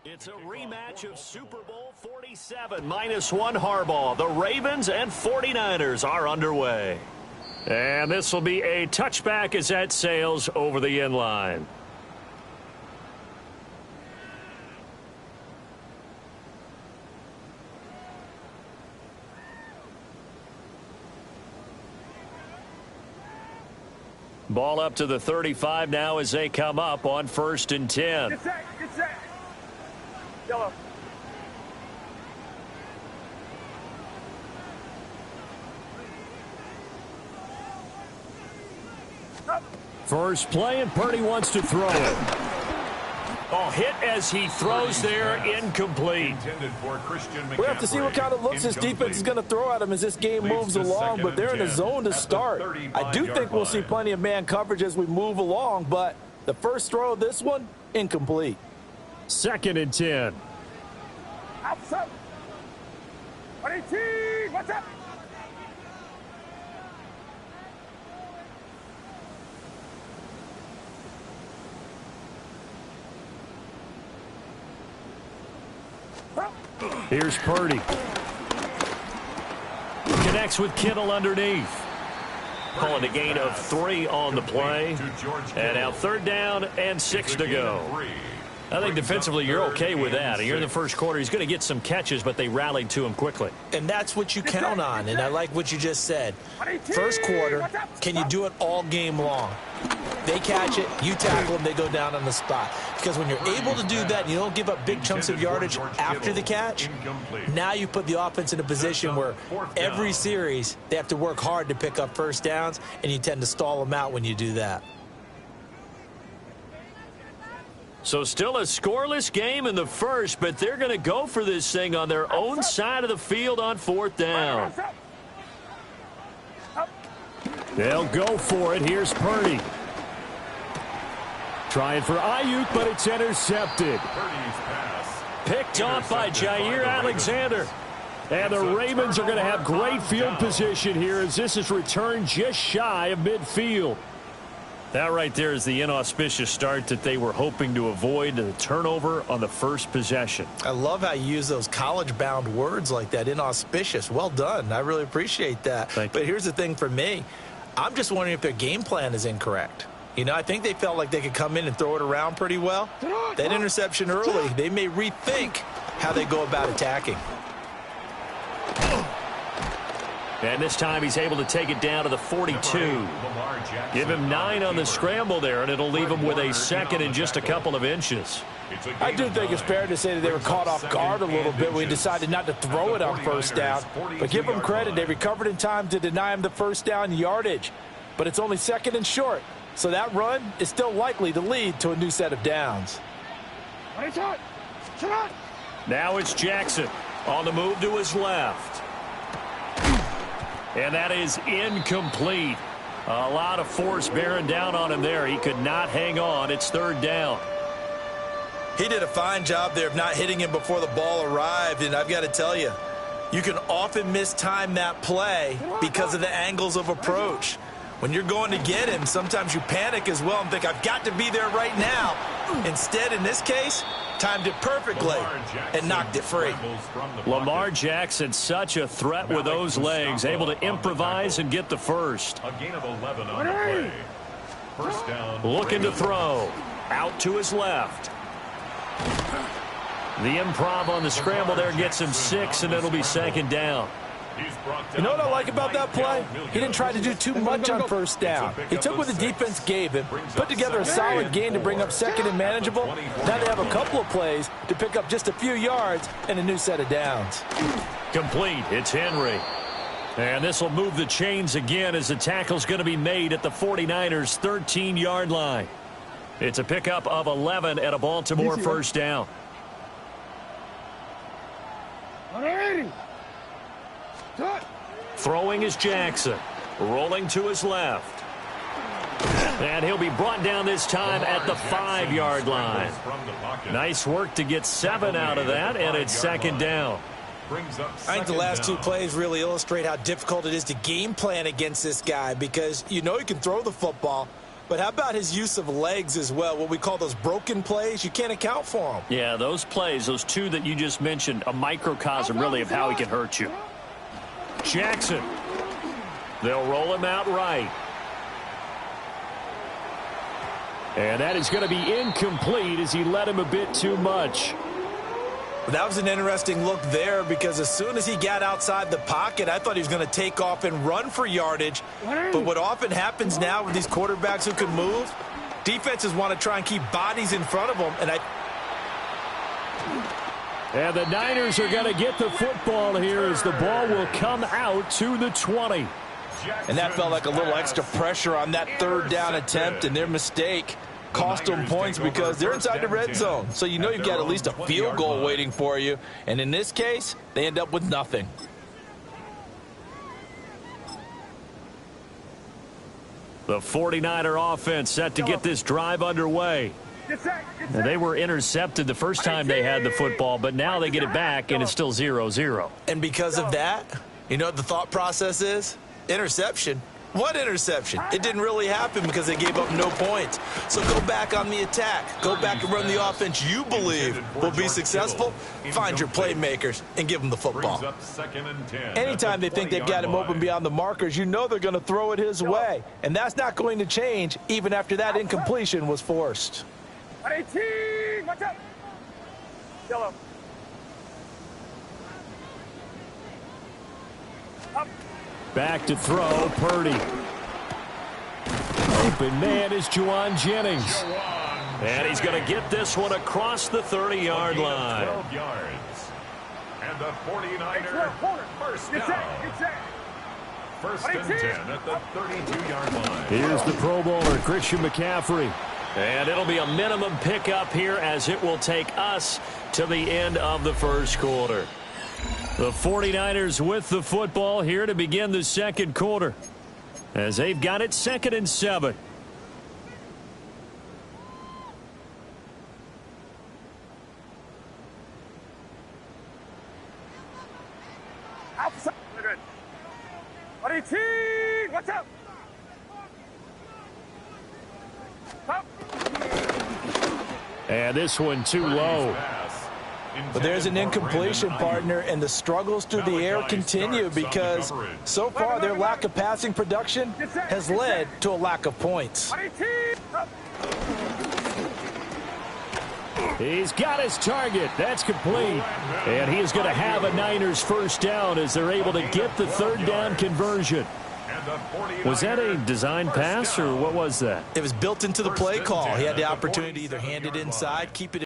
It's a rematch of Super Bowl 47, -1 Harbaugh. The Ravens and 49ers are underway. And this will be a touchback as that sails over the end line. Ball up to the 35 now as they come up on 1st and 10. Get set, get set. Yellow. First play, and Purdy wants to throw it. Oh, hit as he throws there, incomplete. We have to see what kind of looks this defense is going to throw at him as this game moves along, but they're in a zone to start. I do think we'll see plenty of man coverage as we move along, but the first throw of this one, incomplete. 2nd and 10. Outside. 118. What's up? Here's Purdy. Connects with Kittle underneath. Calling a gain of 3 on the play. And now 3rd down and 6 to go. I think defensively you're okay with that. You're in the first quarter. He's going to get some catches, but they rallied to him quickly. And that's what you count on, and I like what you just said. First quarter, can you do it all game long? They catch it, you tackle them, they go down on the spot. Because when you're able to do that and you don't give up big chunks of yardage after the catch, now you put the offense in a position where every series they have to work hard to pick up first downs, and you tend to stall them out when you do that. So still a scoreless game in the first, but they're going to go for this thing on their own side of the field on 4th down. They'll go for it. Here's Purdy. Trying for Ayuk, but it's intercepted. Picked off by Jair Alexander. And the Ravens are going to have great field position here as this is returned just shy of midfield. That right there is the inauspicious start that they were hoping to avoid, the turnover on the first possession. I love how you use those college-bound words like that, inauspicious. Well done. I really appreciate that. But here's the thing for me. I'm just wondering if their game plan is incorrect. You know, I think they felt like they could come in and throw it around pretty well. That interception early, they may rethink how they go about attacking. And this time he's able to take it down to the 42. Give him 9 on the scramble there, and it'll leave him with a 2nd and just a couple of inches. I do think it's fair to say that they were caught off guard a little bit when we decided not to throw it on 1st down. But give them credit, they recovered in time to deny him the 1st down yardage. But it's only 2nd and short, so that run is still likely to lead to a new set of downs. Now it's Jackson on the move to his left. And that is incomplete. A lot of force bearing down on him there. He could not hang on. It's 3rd down. He did a fine job there of not hitting him before the ball arrived, and I've got to tell you, you can often mistime that play because of the angles of approach. When you're going to get him, sometimes you panic as well and think, I've got to be there right now. Instead, in this case, timed it perfectly and knocked it free. Lamar Jackson, such a threat with those legs, able to improvise and get the first. A gain of 11 on the play. First down. Looking to throw. Out to his left. The improv on the scramble there gets him 6, and it'll be 2nd down. You know what I like about that play? He didn't try to do too much on 1st down. He took what the defense gave him, put together a solid gain to bring up 2nd and manageable. Now they have a couple of plays to pick up just a few yards and a new set of downs. Complete. It's Henry. And this will move the chains again as the tackle's going to be made at the 49ers' 13-yard line. It's a pickup of 11 at a Baltimore 1st down. 180. Throwing is Jackson. Rolling to his left. And he'll be brought down this time at the 5-yard line. Nice work to get 7 out of that, and it's 2nd down. I think the last 2 plays really illustrate how difficult it is to game plan against this guy because you know he can throw the football, But how about his use of legs as well, what we call those broken plays? You can't account for them. Yeah, those plays, those two that you just mentioned, a microcosm really of how he can hurt you. Jackson. They'll roll him out right. And that is going to be incomplete as he led him a bit too much. That was an interesting look there because as soon as he got outside the pocket, I thought he was going to take off and run for yardage. But what often happens now with these quarterbacks who can move, defenses want to try and keep bodies in front of them. And the Niners are going to get the football here as the ball will come out to the 20. And that felt like a little extra pressure on that third down attempt, and their mistake cost them points because they're inside the red zone. So you know you've got at least a field goal waiting for you. And in this case, they end up with nothing. The 49er offense set to get this drive underway. And they were intercepted the first time they had the football, but now they get it back, and it's still 0-0. And because of that, you know what the thought process is? Interception. What interception? It didn't really happen because they gave up no points. So go back on the attack. Go back and run the offense you believe will be successful. Find your playmakers and give them the football. Anytime they think they've got him open beyond the markers, you know they're going to throw it his way. And that's not going to change even after that incompletion was forced. 18, watch out. Yellow. Up. Back to throw, Purdy. Open man is Juwan Jennings. And he's going to get this one across the 30-yard line. 12 yards. And the 49er first down. First and 10 at the 32-yard line. Here's the Pro Bowler, Christian McCaffrey. And it'll be a minimum pickup here as it will take us to the end of the first quarter. The 49ers with the football here to begin the second quarter as they've got it 2nd and 7. Outside. Good. 18, watch out. Up. And this one too low. But there's an incompletion, partner, and the struggles through the air continue because so far their lack of passing production has led to a lack of points. 18, up. He's got his target. That's complete. And he is going to have a Niners first down as they're able to get the third down conversion. Was that a design pass or what was that? It was built into the play call. He had the opportunity to either hand it inside, keep it